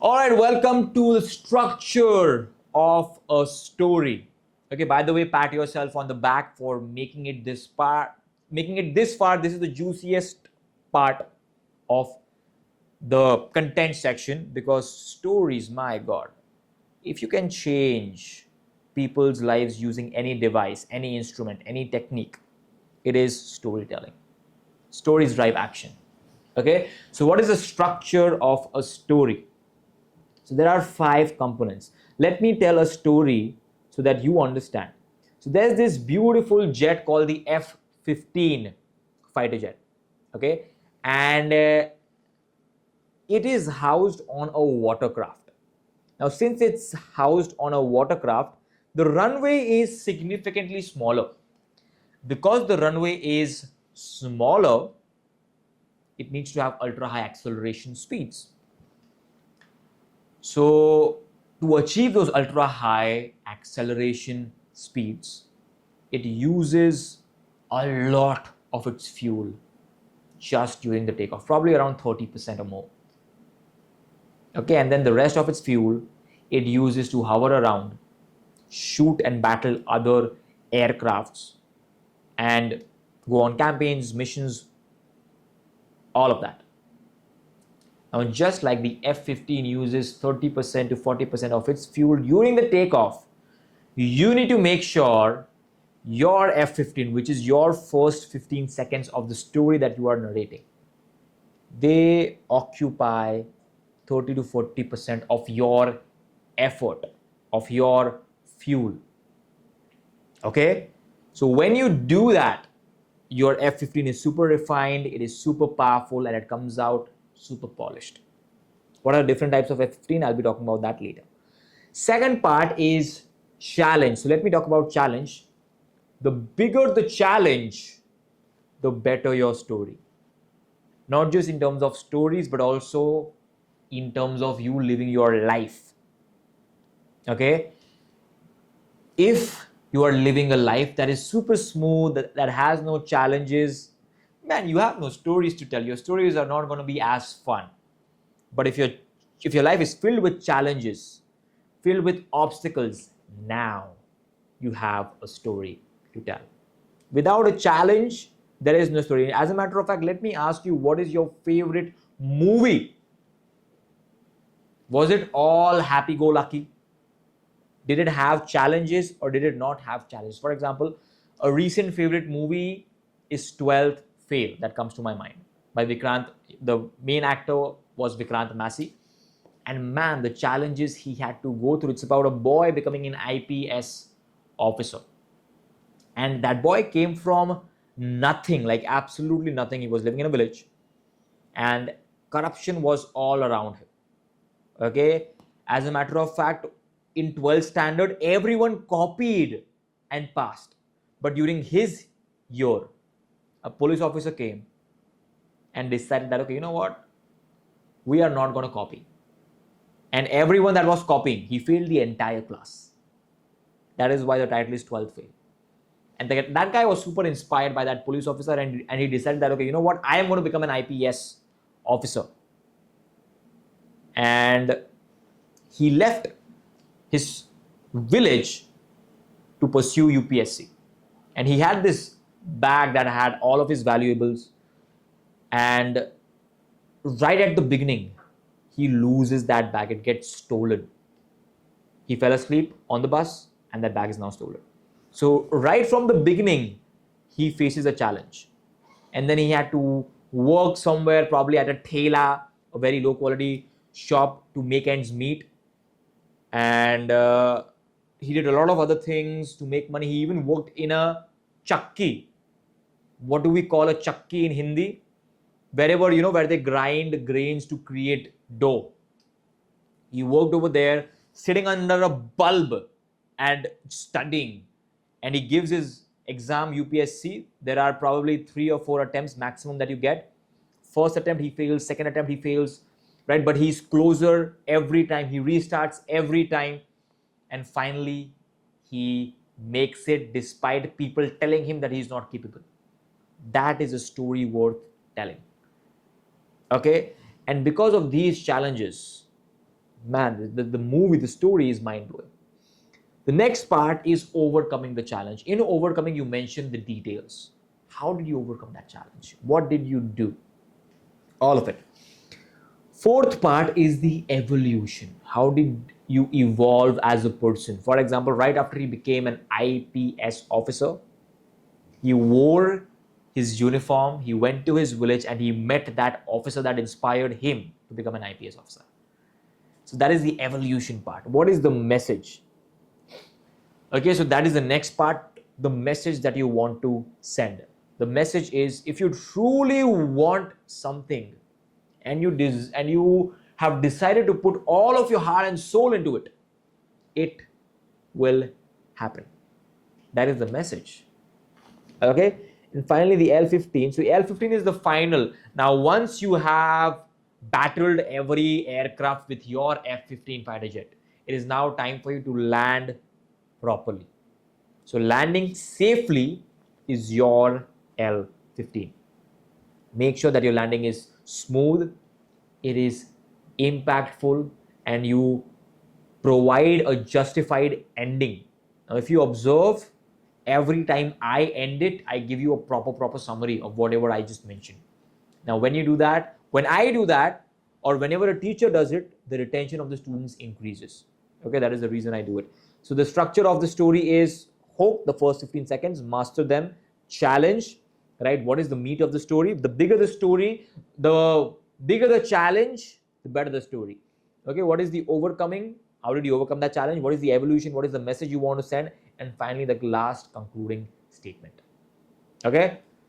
All right, welcome to the structure of a story. Okay, by the way, pat yourself on the back for making it this far. Making it this far, this is the juiciest part of the content section because stories, my God, if you can change people's lives using any device, any instrument, any technique, it is storytelling. Stories drive action. Okay, so what is the structure of a story? So there are 5 components. Let me tell a story so that you understand. So there's this beautiful jet called the F-15 fighter jet. Okay, and it is housed on a watercraft. Now, since it's housed on a watercraft, the runway is significantly smaller. Because the runway is smaller, it needs to have ultra high acceleration speeds. So to achieve those ultra high acceleration speeds, it uses a lot of its fuel just during the takeoff, probably around 30% or more. Okay, and then the rest of its fuel it uses to hover around, shoot and battle other aircrafts, and go on campaigns, missions, all of that. Now, just like the F-15 uses 30% to 40% of its fuel during the takeoff, you need to make sure your F-15, which is your first 15 seconds of the story that you are narrating, they occupy 30 to 40% of your effort, of your fuel. Okay? So when you do that, your F-15 is super refined, it is super powerful, and it comes out super polished. What are different types of F-15? I'll be talking about that later. Second part is challenge. So let me talk about challenge. The bigger the challenge, the better your story. Not just in terms of stories, but also in terms of you living your life. Okay? If you are living a life that is super smooth, that has no challenges, man, you have no stories to tell. Your stories are not going to be as fun. But if your life is filled with challenges, filled with obstacles, now you have a story to tell. Without a challenge, there is no story. As a matter of fact, let me ask you, what is your favorite movie? Was it all happy-go-lucky? Did it have challenges or did it not have challenges? For example, a recent favorite movie is 12th Fail that comes to my mind by Vikrant. The main actor was Vikrant Massey. And man, the challenges he had to go through. It's about a boy becoming an IPS officer. And that boy came from nothing, like absolutely nothing. He was living in a village and corruption was all around him. Okay. As a matter of fact, in 12th standard, everyone copied and passed. But during his year, a police officer came and decided that, okay, you know what? We are not going to copy. And everyone that was copying, he failed the entire class. That is why the title is 12th Fail. And that guy was super inspired by that police officer, and he decided that, okay, you know what? I am going to become an IPS officer. And he left his village to pursue UPSC. And he had this bag that had all of his valuables. And right at the beginning, he loses that bag. It gets stolen. He fell asleep on the bus and that bag is now stolen. So right from the beginning, he faces a challenge. And then he had to work somewhere, probably at a thela, a very low quality shop, to make ends meet. And he did a lot of other things to make money. He even worked in a chakki. What do we call a chakki in Hindi? Wherever, where they grind grains to create dough. He worked over there, sitting under a bulb and studying. And he gives his exam UPSC. There are probably 3 or 4 attempts maximum that you get. First attempt he fails, second attempt he fails, right? But he's closer every time. He restarts every time. And finally, he makes it despite people telling him that he's not capable. That is a story worth telling. Okay? And because of these challenges, Man, the movie, the story is mind-blowing. The next part is overcoming the challenge. In overcoming, you mentioned the details. How did you overcome that challenge? What did you do? All of it. Fourth part is the evolution. How did you evolve as a person? For example, right after he became an IPS officer, he wore his uniform, he went to his village, and he met that officer that inspired him to become an IPS officer. So that is the evolution part. What is the message? Okay, so that is the next part, the message that you want to send. The message is, if you truly want something and you have decided to put all of your heart and soul into it, it will happen. That is the message. Okay, and finally the L-15. So L-15 is the final. Now, once you have battled every aircraft with your F-15 fighter jet, it is now time for you to land properly. So landing safely is your L-15. Make sure that your landing is smooth, it is impactful, and you provide a justified ending. Now, if you observe, every time I end it, I give you a proper summary of whatever I just mentioned. Now, when you do that, when I do that, or whenever a teacher does it, the retention of the students increases. Okay, that is the reason I do it. So the structure of the story is hook, the first 15 seconds, master them, challenge, right? What is the meat of the story? The bigger the story, the bigger the challenge, the better the story. Okay, what is the overcoming? How did you overcome that challenge? What is the evolution? What is the message you want to send? And finally, the last concluding statement. Okay,